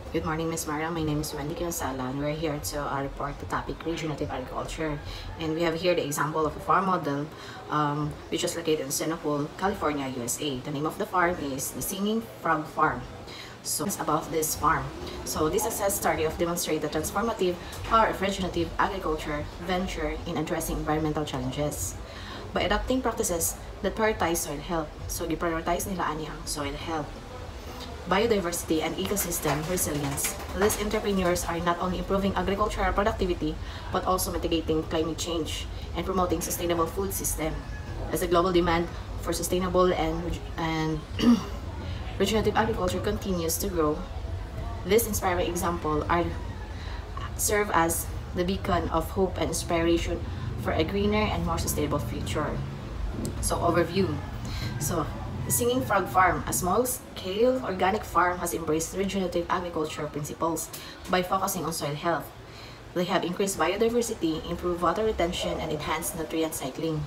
Good morning, Ms. Mara. My name is Wendy Kinasala, and we're here to report the topic regenerative agriculture. And we have here the example of a farm model which is located in Senegal, California, USA. The name of the farm is the Singing Frog Farm. So it's about this farm. So this success story of demonstrate the transformative power of regenerative agriculture venture in addressing environmental challenges. By adopting practices that prioritize soil health. So di-prioritize nila ani ang soil health, biodiversity, and ecosystem resilience. These entrepreneurs are not only improving agricultural productivity, but also mitigating climate change and promoting sustainable food system. As the global demand for sustainable and regenerative agriculture continues to grow, this inspiring example serve as the beacon of hope and inspiration for a greener and more sustainable future. So overview. So the Singing Frog Farm, a small-scale organic farm, has embraced regenerative agriculture principles by focusing on soil health. They have increased biodiversity, improved water retention, and enhanced nutrient cycling.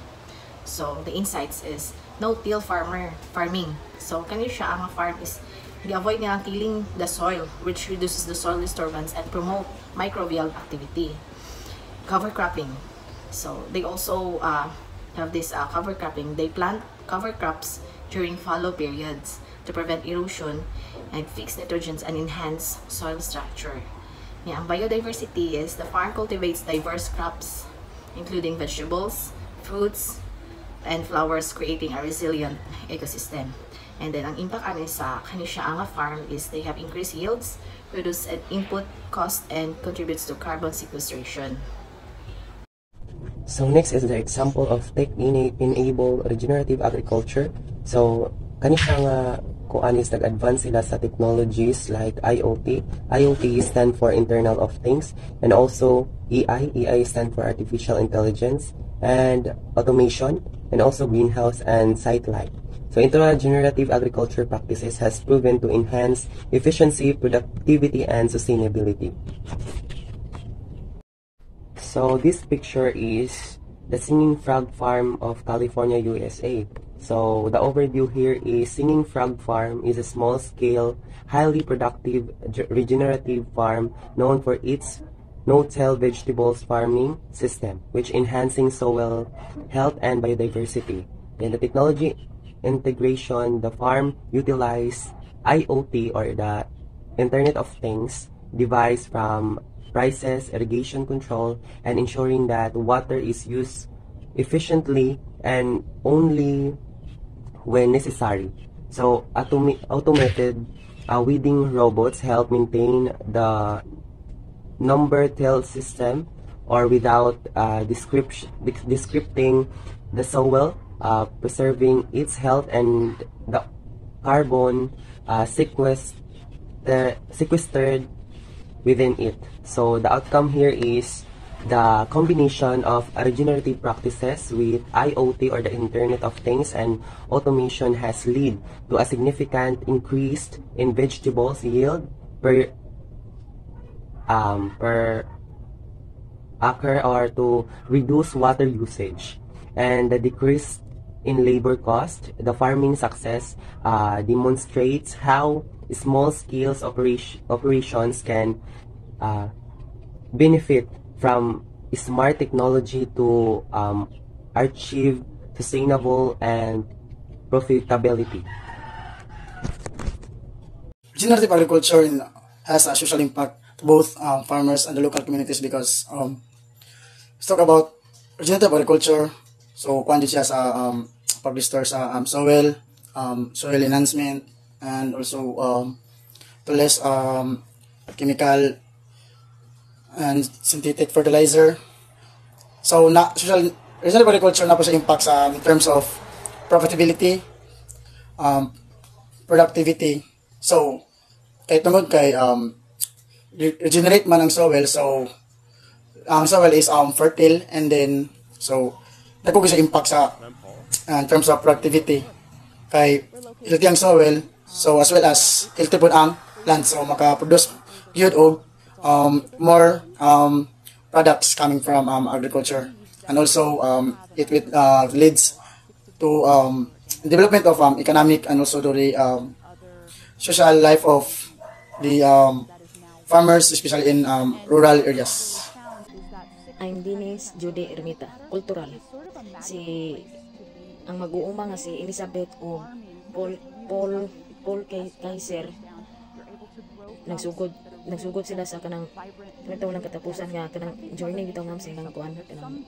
So the insights is no-till farming. So kanina siya ang farm is avoid nilang tilling the soil, which reduces the soil disturbance and promote microbial activity. Cover cropping. So they also have this cover cropping. They plant cover crops during fallow periods to prevent erosion and fix nitrogens and enhance soil structure. Yeah, biodiversity is the farm cultivates diverse crops, including vegetables, fruits, and flowers, creating a resilient ecosystem. And then ang impact sa kanina farm is they have increased yields, reduce input cost, and contributes to carbon sequestration. So next is the example of tech-enabled regenerative agriculture. So kanina nga kuan is nag-advance sila sa technologies like IoT. IoT stand for Internet of Things, and also AI. AI stand for Artificial Intelligence, and automation, and also greenhouse and site light. So regenerative agriculture practices has proven to enhance efficiency, productivity, and sustainability. So this picture is the Singing Frog Farm of California, USA. So the overview here is Singing Frog Farm is a small-scale, highly productive regenerative farm known for its no-till vegetables farming system, which enhancing soil health and biodiversity. In the technology integration, the farm utilized IoT, or the Internet of Things device, from prices, irrigation control, and ensuring that water is used efficiently and only when necessary. So automated weeding robots help maintain the number till system, or without descripting the soil, preserving its health and the carbon sequestered within it. So the outcome here is the combination of regenerative practices with IoT, or the Internet of Things, and automation has led to a significant increase in vegetables yield per acre, or to reduce water usage, and the decrease in labor cost. The farming success demonstrates how small-scale operations can benefit from smart technology to achieve sustainable and profitability. Regenerative agriculture has a social impact to both farmers and the local communities, because let's talk about regenerative agriculture. So kuan siya sa pag-restore sa soil enhancement, and also to less chemical and synthetic fertilizer. So regenerative agriculture na po sa impact in terms of profitability, productivity. So kay tungod kay regenerate man ang soil, so ang soil is fertile, and then so nako sa impact in terms of productivity kay healthy ang soil, so as well as healthy po ang land, so maka-produce good og more products coming from agriculture, and also it leads to development of economic and also to the social life of the farmers, especially in rural areas. I'm Denise Judy Ermita, kultural. Si ang mag-uuma nga si Elizabeth o Paul Kaiser nagsugod sila sa kanang walang katapusan nga kanang journey bitaw nga sa ilang kuan kanang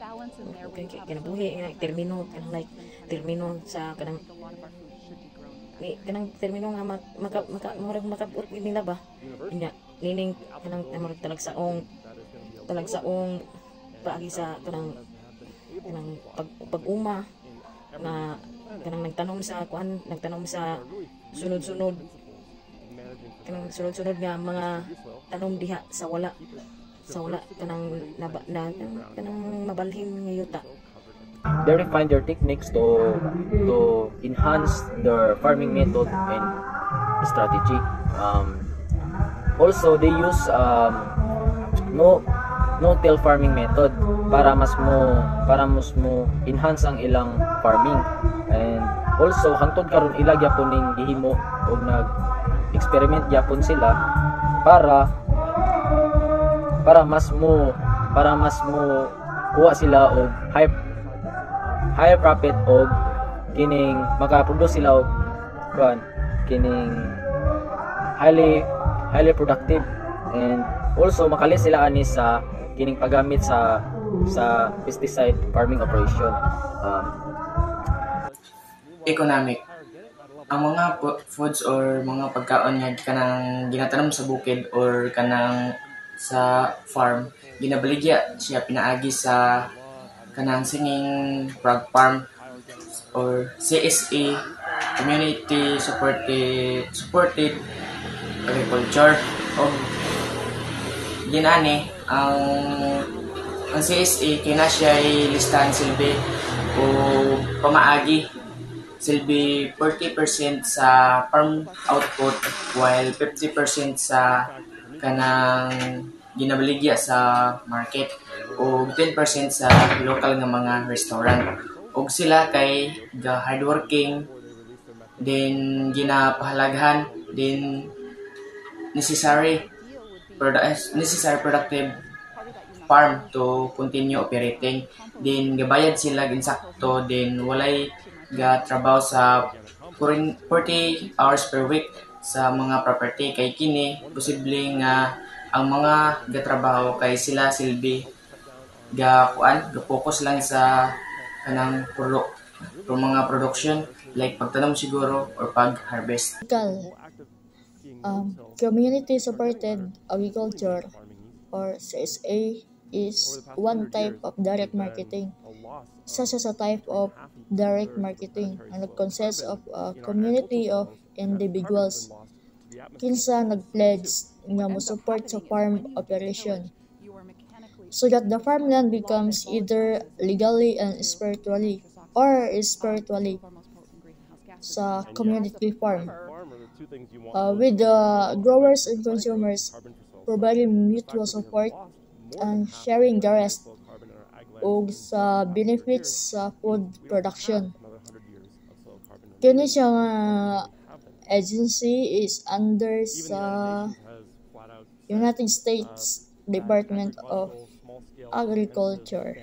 kinabuhi termino kanang like termino sa kanang termino nga makabot nila ba nya nining kanang talagsaong paagi sa kanang pag-uma na kanang nagtanom sa sunod-sunod nga mga tanom diha sa wala kanang mabalhin nga yuta. They refine their techniques to enhance their farming method and strategy. Also, they use no-till farming method para mas mo enhance ang ilang farming. And also hangtod karon ila gyapon ning gihimo og nag-experiment gyapon sila para mas mo kuha sila og higher profit og kining makaproduce sila og kining highly productive, and also makali sila ani sa kining paggamit sa pesticide farming operation. Economic. Ang mga foods or mga pagkaon nga kanang ginatanom sa bukid or kanang sa farm, ginabaligya siya pinaagi sa kanang singing frog farm or CSA, community supported agriculture. O ginani ang CSA kina siya listahan silbi o pamaagi silbi 40% sa farm output while 50% sa kanang ginabaligya sa market o 10% sa local nga mga restaurant. Og sila kay hardworking, then ginapahalaghan, then necessary productive farm to continue operating. Then gabayad sila insakto, then walay trabaho sa 40 hours per week sa mga property kay kini posible nga ang mga gatrabaho kay sila silbi ga-focus lang sa kanang mga production like pagtanom siguro or pag-harvest. Community supported agriculture or CSA is one type of direct marketing. Such as a type of direct marketing and consists of a community of individuals kinsa nag-pledge nga mo support sa farm operation so that the farmland becomes either legally and spiritually sa community farm with the growers and consumers providing mutual support and sharing the rest o sa benefits sa food production. Kini siya nga agency is under sa United States Department of Agriculture.